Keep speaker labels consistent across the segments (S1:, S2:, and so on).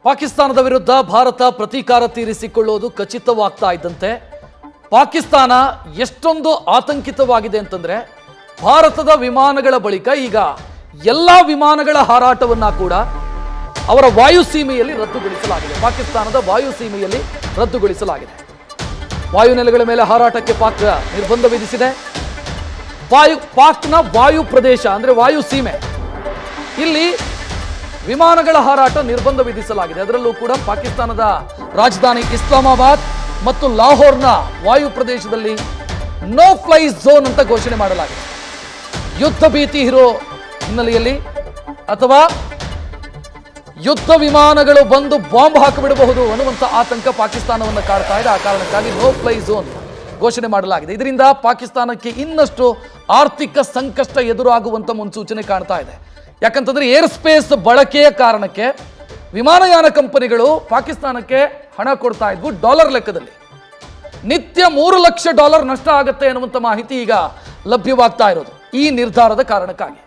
S1: ಪಾಕಿಸ್ತಾನದ ವಿರುದ್ಧ ಭಾರತ ಪ್ರತೀಕಾರ ತೀರಿಸಿಕೊಳ್ಳುವುದು ಖಚಿತವಾಗ್ತಾ ಇದ್ದಂತೆ ಪಾಕಿಸ್ತಾನ ಎಷ್ಟೊಂದು ಆತಂಕಿತವಾಗಿದೆ ಅಂತಂದ್ರೆ ಭಾರತದ ವಿಮಾನಗಳ ಬಳಿಕ ಈಗ ಎಲ್ಲ ವಿಮಾನಗಳ ಹಾರಾಟವನ್ನ ಕೂಡ ಅವರ ವಾಯುಸೀಮೆಯಲ್ಲಿ ರದ್ದುಗೊಳಿಸಲಾಗಿದೆ. ಪಾಕಿಸ್ತಾನದ ವಾಯುಸೀಮೆಯಲ್ಲಿ ರದ್ದುಗೊಳಿಸಲಾಗಿದೆ. ವಾಯುನೆಲೆಗಳ ಮೇಲೆ ಹಾರಾಟಕ್ಕೆ ಪಾಕ್ ನಿರ್ಬಂಧ ವಿಧಿಸಿದೆ. ಪಾಕ್ನ ವಾಯು ಪ್ರದೇಶ ಅಂದ್ರೆ ವಾಯು ಸೀಮೆ ಇಲ್ಲಿ ವಿಮಾನಗಳ ಹಾರಾಟ ನಿರ್ಬಂಧ ವಿಧಿಸಲಾಗಿದೆ. ಅದರಲ್ಲೂ ಕೂಡ ಪಾಕಿಸ್ತಾನದ ರಾಜಧಾನಿ ಇಸ್ಲಾಮಾಬಾದ್ ಮತ್ತು ಲಾಹೋರ್ನ ವಾಯು ಪ್ರದೇಶದಲ್ಲಿ ನೋ ಫ್ಲೈ ಝೋನ್ ಅಂತ ಘೋಷಣೆ ಮಾಡಲಾಗಿದೆ. ಯುದ್ಧ ಭೀತಿ ಇರೋ ಹಿನ್ನೆಲೆಯಲ್ಲಿ ಅಥವಾ ಯುದ್ಧ ವಿಮಾನಗಳು ಬಂದು ಬಾಂಬ್ ಹಾಕಿಬಿಡಬಹುದು ಅನ್ನುವಂಥ ಆತಂಕ ಪಾಕಿಸ್ತಾನವನ್ನು ಕಾಡ್ತಾ ಇದೆ. ಆ ಕಾರಣಕ್ಕಾಗಿ ನೋ ಫ್ಲೈ ಝೋನ್ ಘೋಷಣೆ ಮಾಡಲಾಗಿದೆ. ಇದರಿಂದ ಪಾಕಿಸ್ತಾನಕ್ಕೆ ಇನ್ನಷ್ಟು ಆರ್ಥಿಕ ಸಂಕಷ್ಟ ಎದುರಾಗುವಂತ ಮುನ್ಸೂಚನೆ ಕಾಣ್ತಾ ಇದೆ. ಯಾಕಂತಂದ್ರೆ ಏರ್ ಸ್ಪೇಸ್ ಬಳಕೆಯ ಕಾರಣಕ್ಕೆ ವಿಮಾನಯಾನ ಕಂಪನಿಗಳು ಪಾಕಿಸ್ತಾನಕ್ಕೆ ಹಣ ಕೊಡ್ತಾ ಇದ್ವು ಡಾಲರ್ ಲೆಕ್ಕದಲ್ಲಿ. ನಿತ್ಯ $3 ಲಕ್ಷ ನಷ್ಟ ಆಗುತ್ತೆ ಅನ್ನುವಂಥ ಮಾಹಿತಿ ಈಗ ಲಭ್ಯವಾಗ್ತಾ ಇರೋದು ಈ ನಿರ್ಧಾರದ ಕಾರಣಕ್ಕಾಗಿ.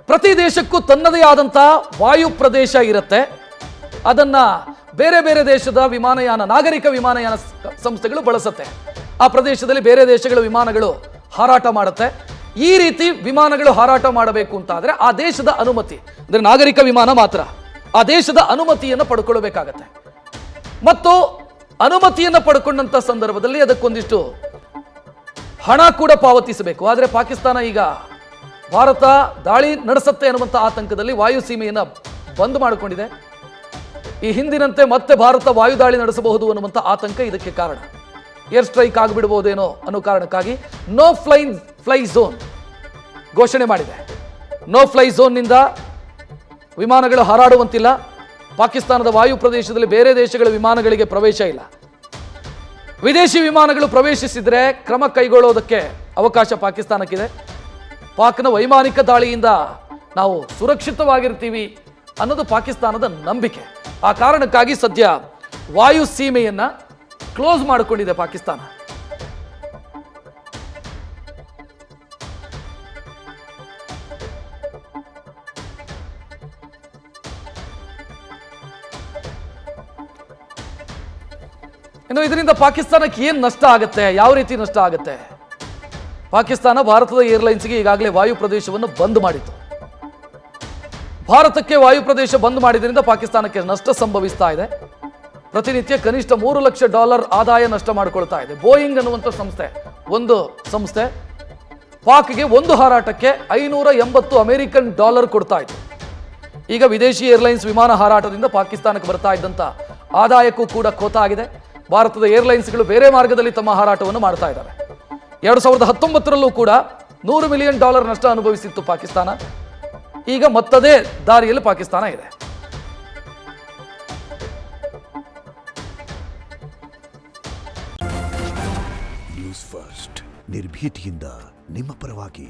S1: ಪ್ರತಿ ದೇಶಕ್ಕೂ ತನ್ನದೇ ಆದಂತಹ ವಾಯು ಪ್ರದೇಶ ಇರುತ್ತೆ. ಅದನ್ನ ಬೇರೆ ಬೇರೆ ದೇಶದ ವಿಮಾನಯಾನ ನಾಗರಿಕ ವಿಮಾನಯಾನ ಸಂಸ್ಥೆಗಳು ಬಳಸುತ್ತೆ. ಆ ಪ್ರದೇಶದಲ್ಲಿ ಬೇರೆ ದೇಶಗಳ ವಿಮಾನಗಳು ಹಾರಾಟ ಮಾಡುತ್ತೆ. ಈ ರೀತಿ ವಿಮಾನಗಳು ಹಾರಾಟ ಮಾಡಬೇಕು ಅಂತಾದ್ರೆ ಆ ದೇಶದ ಅನುಮತಿ ಅಂದ್ರೆ ನಾಗರಿಕ ವಿಮಾನ ಮಾತ್ರ ಆ ದೇಶದ ಅನುಮತಿಯನ್ನು ಪಡ್ಕೊಳ್ಬೇಕಾಗತ್ತೆ. ಮತ್ತು ಅನುಮತಿಯನ್ನು ಪಡ್ಕೊಂಡಂತ ಸಂದರ್ಭದಲ್ಲಿ ಅದಕ್ಕೊಂದಿಷ್ಟು ಹಣ ಕೂಡ ಪಾವತಿಸಬೇಕು. ಆದರೆ ಪಾಕಿಸ್ತಾನ ಈಗ ಭಾರತ ದಾಳಿ ನಡೆಸುತ್ತೆ ಅನ್ನುವಂಥ ಆತಂಕದಲ್ಲಿ ವಾಯುಸೀಮೆಯನ್ನು ಬಂದ್ ಮಾಡಿಕೊಂಡಿದೆ. ಈ ಹಿಂದಿನಂತೆ ಮತ್ತೆ ಭಾರತ ವಾಯುದಾಳಿ ನಡೆಸಬಹುದು ಅನ್ನುವಂಥ ಆತಂಕ ಇದಕ್ಕೆ ಕಾರಣ. ಏರ್ ಸ್ಟ್ರೈಕ್ ಆಗಿಬಿಡಬಹುದೇನೋ ಅನ್ನೋ ಕಾರಣಕ್ಕಾಗಿ ನೋ ಫ್ಲೈ ಝೋನ್ ಘೋಷಣೆ ಮಾಡಿದೆ. ನೋ ಫ್ಲೈ ಝೋನ್ನಿಂದ ವಿಮಾನಗಳು ಹಾರಾಡುವಂತಿಲ್ಲ. ಪಾಕಿಸ್ತಾನದ ವಾಯು ಪ್ರದೇಶದಲ್ಲಿ ಬೇರೆ ದೇಶಗಳ ವಿಮಾನಗಳಿಗೆ ಪ್ರವೇಶ ಇಲ್ಲ. ವಿದೇಶಿ ವಿಮಾನಗಳು ಪ್ರವೇಶಿಸಿದರೆ ಕ್ರಮ ಕೈಗೊಳ್ಳೋದಕ್ಕೆ ಅವಕಾಶ ಪಾಕಿಸ್ತಾನಕ್ಕಿದೆ. ಪಾಕ್ನ ವೈಮಾನಿಕ ದಾಳಿಯಿಂದ ನಾವು ಸುರಕ್ಷಿತವಾಗಿರ್ತೀವಿ ಅನ್ನೋದು ಪಾಕಿಸ್ತಾನದ ನಂಬಿಕೆ. ಆ ಕಾರಣಕ್ಕಾಗಿ ಸದ್ಯ ವಾಯು ಸೀಮೆಯನ್ನ ಕ್ಲೋಸ್ ಮಾಡಿಕೊಂಡಿದೆ ಪಾಕಿಸ್ತಾನ. ಇನ್ನು ಇದರಿಂದ ಪಾಕಿಸ್ತಾನಕ್ಕೆ ಏನು ನಷ್ಟ ಆಗುತ್ತೆ, ಯಾವ ರೀತಿ ನಷ್ಟ ಆಗುತ್ತೆ? ಪಾಕಿಸ್ತಾನ ಭಾರತದ ಏರ್ಲೈನ್ಸ್ಗೆ ಈಗಾಗಲೇ ವಾಯು ಪ್ರದೇಶವನ್ನು ಬಂದ್ ಮಾಡಿತ್ತು. ಭಾರತಕ್ಕೆ ವಾಯು ಪ್ರದೇಶ ಬಂದ್ ಮಾಡಿದ್ರಿಂದ ಪಾಕಿಸ್ತಾನಕ್ಕೆ ನಷ್ಟ ಸಂಭವಿಸ್ತಾ ಇದೆ. ಪ್ರತಿನಿತ್ಯ ಕನಿಷ್ಠ $3 ಲಕ್ಷ ಆದಾಯ ನಷ್ಟ ಮಾಡಿಕೊಳ್ತಾ ಇದೆ. ಬೋಯಿಂಗ್ ಅನ್ನುವಂಥ ಒಂದು ಸಂಸ್ಥೆ ಪಾಕ್ಗೆ ಒಂದು ಹಾರಾಟಕ್ಕೆ $580 ಅಮೆರಿಕನ್ ಕೊಡ್ತಾ ಇತ್ತು. ಈಗ ವಿದೇಶಿ ಏರ್ಲೈನ್ಸ್ ವಿಮಾನ ಹಾರಾಟದಿಂದ ಪಾಕಿಸ್ತಾನಕ್ಕೆ ಬರ್ತಾ ಇದ್ದಂಥ ಆದಾಯಕ್ಕೂ ಕೂಡ ಖೋತ ಆಗಿದೆ. ಭಾರತದ ಏರ್ಲೈನ್ಸ್ಗಳು ಬೇರೆ ಮಾರ್ಗದಲ್ಲಿ ತಮ್ಮ ಹಾರಾಟವನ್ನು ಮಾಡ್ತಾ ಇದ್ದಾರೆ. 2019ರಲ್ಲೂ ಕೂಡ $100 ಮಿಲಿಯನ್ ನಷ್ಟ ಅನುಭವಿಸಿತ್ತು ಪಾಕಿಸ್ತಾನ. ಈಗ ಮತ್ತದೇ ದಾರಿಯಲ್ಲಿ ಪಾಕಿಸ್ತಾನ ಇದೆ.
S2: ನ್ಯೂಸ್ ಫಸ್ಟ್ ನಿರ್ಭೀತಿಯಿಂದ ನಿಮ್ಮ ಪರವಾಗಿ.